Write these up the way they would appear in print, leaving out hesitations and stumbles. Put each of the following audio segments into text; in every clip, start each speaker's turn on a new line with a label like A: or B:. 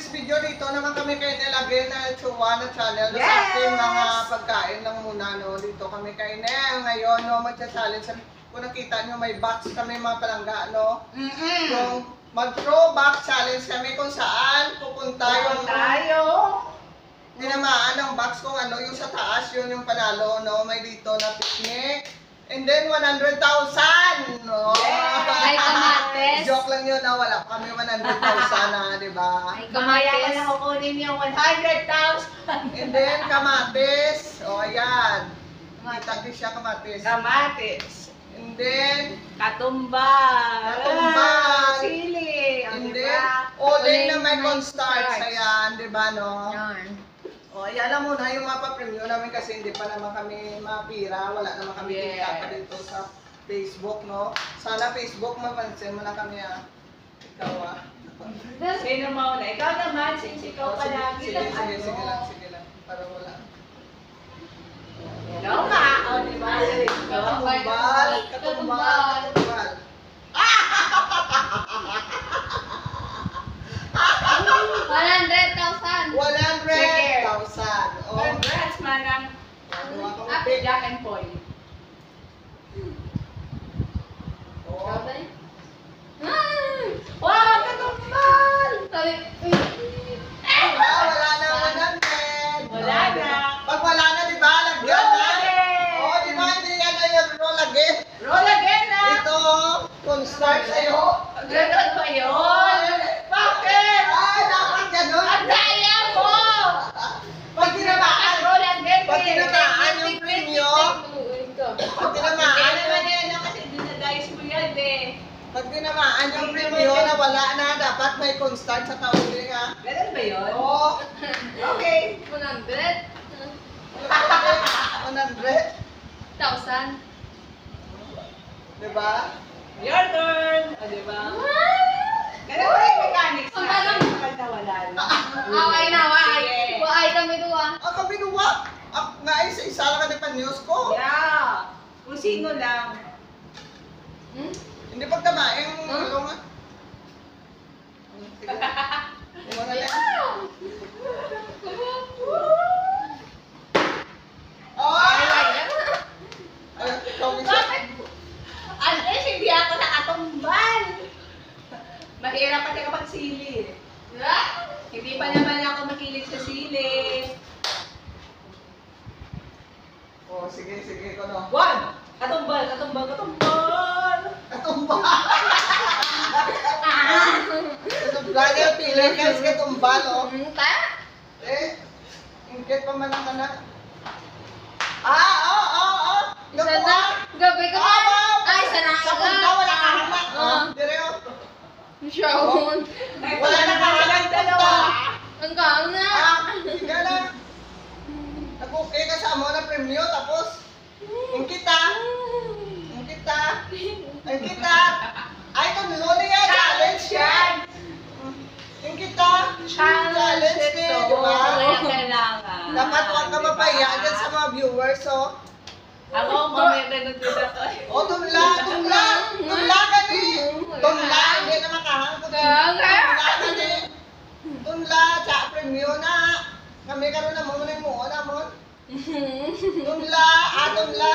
A: this video, dito naman kami kayo nilagay na Chua na channel.
B: Yes!
A: Sa ating mga pagkain lang muna, no? Dito kami kayo na. Ngayon, no, magcha-challenge. Kung nakita nyo, may box kami mga palangga, no? Yung mag-throwback challenge kami kung saan pupunta yung tinamaan ng box kung ano, yung sa taas, yun yung panalo, no? May dito na picnic. And then, 100,000! No?
C: May kamates.
A: Joke lang yun na wala kami 100,000 na, di ba?
C: May
B: Kamaya ka
C: kamates.
B: na kukunin yung 100,000.
A: And then, kamatis. O, ayan. Kita siya kamatis.
B: Kamatis.
A: And then,
B: Katumbal.
A: Katumbal.
B: Sili.
A: and
B: Ang
A: then,
B: diba?
A: uling na may
C: Uling na may
A: cornstarch.
C: cornstarch.
A: Ayan, di ba, no?
C: Yan.
A: O, ayan lang muna yung mapa-preview namin kasi hindi pa naman kami mapira. Wala naman kami
B: Yes.
A: kita pa dito sa Facebook, no? Sana Facebook, mapansin mo na kami, ah. Ikaw, ah.
B: Sino mauna? Ikaw naman, since ikaw
A: Sige,
B: palagi
A: sige,
B: lang
A: sige,
B: ano.
A: sige lang, sige lang. Para wala.
B: Ikaw nga. O, diba?
A: Katumbal, katumbal, katumbal.
C: 100,000.
A: 100,000. O,
B: Congrats, manang.
A: gawa ko ng
B: Happy
A: pick.
B: Jack and Poy.
A: O,
B: Wow, katumbal!
C: Sabi,
A: wala na 100.
B: Wala na.
A: Pag wala na, di ba? Lagyan
B: Roll
A: na.
B: again!
A: Oo, di ba? Hindi yan na yung roll again.
B: Roll again na!
A: Ito, kung start sa'yo.
B: Ganun ba yun? Bakit?
A: Ay, dapat ganun.
B: Ang daya mo!
A: Pag tinamaan,
B: Roll again
A: pag
B: eh.
A: tinamaan yung premyo, pag
B: Hindi
A: tinamaan
B: naman
A: yung,
B: yan kasi dinadice mo yan eh.
A: pag tinamaan yung premyo na wala na, dapat may constant sa kauli nga.
B: Ganun ba yun?
A: Oo.
B: Okay.
C: 100,000.
A: 100. Diba?
B: Your turn! O, diba? Ganun ba yung mechanics
C: Ang
B: natin
C: tanong-
B: kapag nawala na?
C: Okay na, why?
B: Sige.
C: Why kami duwa?
A: Ang kabinuwa. Nga isa lang ka na news ko.
B: Yeah. Kung sino lang.
A: Hindi pag tamaing
C: Huh?
A: ano nga. Sige. Ano na lang. Oh! Ay, ikaw isa.
B: Bakit? Unless hindi ako nakatumbal. Mahirap pati kapag sili. Hindi pa naman ako makilig sa sili.
A: Oh, sige, sige ko no.
B: One! Katumbal, katumbal, katumbal!
A: Katumba. Katumba niya, pili guys, katumbal, oh. Eh, ingkit pa man ang anak.
C: Isa na. Gabi ka pa. Ay, isa na
A: Sa
C: agad.
A: punta, wala ka hamak.
C: Ah.
A: Dire, oh.
C: Shawn.
A: Wala na kahalang dalawa.
C: Ang kaon na.
A: Sige lang. Nag-okay ka sa mo na premyo, tapos, ingkita. Ingkita. Ingkita. Ay, ito, niluli yan. Challenge yan. Ingkita. Challenge
B: ito.
A: din, di ba?
B: Kaya kailangan.
A: Dapat huwag ka mapahiya dyan sa mga viewers, oh.
B: Ako, mamaya na nandun ako.
A: Oh, tumla, tumla. Tumla ka ni. Tumla, hindi na makahangkot. Tumla ka ni. Tumla, sa premyo na. Kami karoon na mo mo na mo. Tumla, tumla.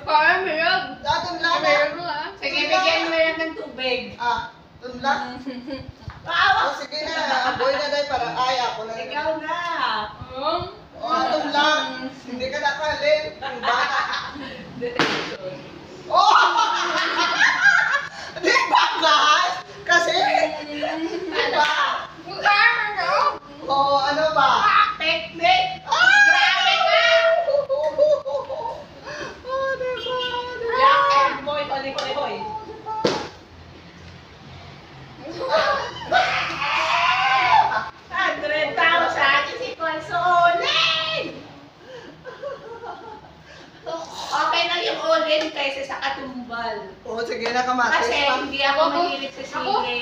C: Parang mayroon.
A: Tumla na.
C: Mayroon mo ah.
B: Sige, bigyan mo yan ng tubig.
A: Tumla.
B: Paawa!
A: Oh, sige na. Aboy na dahil para ay ako na.
B: Ikaw na!
A: Oh, tumla. Hindi ka nakalin. Ang bata. Oh! Di ba guys? Kasi, di ba? Oh, ano ba?
B: Picnic!
A: Grabe
B: ka!
A: Oh, di ba?
B: Jack and Boy, hoy, hoy, hoy. 100,000 is equal to uling! Okay na yung uling kaysa sa katumbal.
A: Oh, sige na kamatis
B: Kasi
A: pa.
B: hindi ako mahilig sa sili.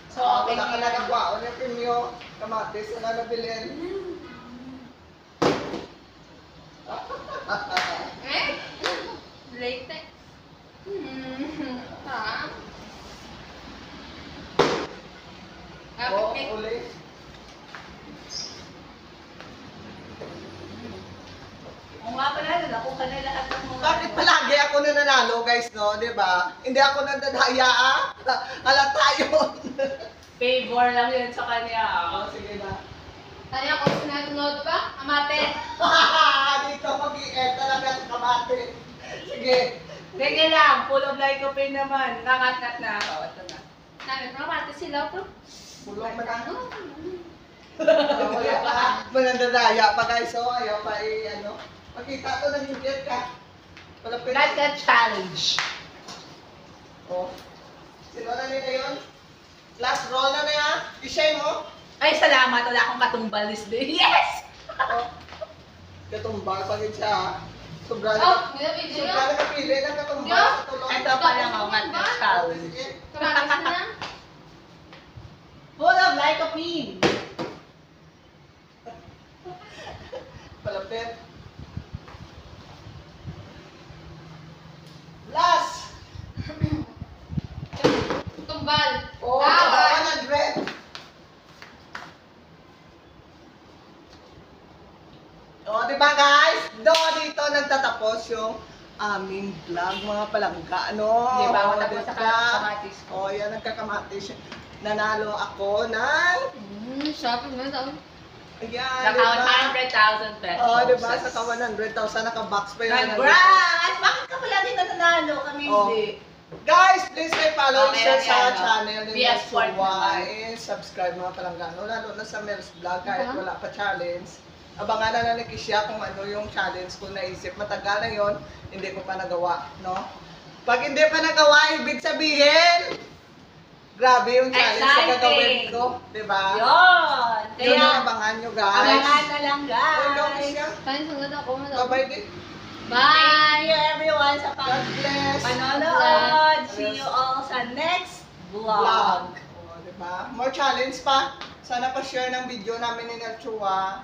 B: So, okay
A: Wala ka
B: na
A: na
B: yun.
A: nagwaon yung premyo. Kamatis na nabilin.
C: Latex.
A: Oh, uli.
B: O nga pala, nakuha na lahat ng mga...
A: Bakit palagi ako nananalo, guys, no? Di ba? Hindi ako nandadaya, ah. Halata yun.
B: Favor lang yun sa kanya.
A: Sige na.
C: Kaya kung sinunod ka, amate.
A: Dito mag-i-end talaga sa kamate. Sige.
B: Sige lang, full of lycopene naman. Nangat-ngat na ako. Ito na.
C: Namin, amate sila po.
A: Bulong mo na. Wala pa. Manandadaya pa, guys. So, ayaw pa ano. Makita to ng higit ka. Palapit.
B: That's the challenge.
A: Oh. Sino na nila yun? Last roll na niya. I-share mo.
B: Ay, salamat. Wala akong katumbal this day. Yes!
A: Oh. Katumbal pa rin siya. Sobra
C: Oh, hindi na video
A: Sobra
C: yun.
A: na kapili ng katumbal
C: Yo!
A: sa tulong.
B: Ito pa lang ako mat na challenge.
A: Sige.
C: Promise na.
B: Full of lycopene.
A: Palapit. Last.
C: Tumbal.
A: Oh,
C: Ah,
A: 100. Oh, di ba guys? Dito nagtatapos yung aming vlog, mga palangga, ano?
B: Di ba?
A: Oh,
B: Matapos sa
A: diba?
B: kamatis ko.
A: Oh, yan, nagkakamatis. Nanalo ako ng...
C: shopping mo daw.
A: Ayan,
B: Sa
A: diba?
B: 100,000 pesos.
A: Oh, di ba? Sa 100,000 naka-box pa yun.
B: Congrats! Bakit ka pala din nanalo? Kami
A: Oh.
B: hindi.
A: Guys, please like, follow,
B: Okay,
A: share sa
B: ano,
A: channel ni
B: BS Sport naman.
A: and subscribe mga palanggano. Lalo na sa Mel's Vlog kahit
C: Okay.
A: wala pa challenge. Abangan na ni Kisha kung ano yung challenge ko naisip. Matagal na yon, hindi ko pa nagawa, no? Pag hindi pa nagawa, ibig sabihin, grabe yung challenge na
B: Exciting!
A: gagawin ko, di ba?
B: Yun!
A: Yun
B: Kaya,
A: ang abangan nyo, guys.
B: abangan na lang,
A: Ikaw,
B: guys.
A: Kisha.
C: Kain sunod ako mo daw.
A: Bye-bye din.
B: Thank you everyone sa
A: God bless.
B: panonood. See you all sa next vlog.
A: Vlog. O, diba? More challenge pa. Sana pa-share ng video namin ni Nelchua.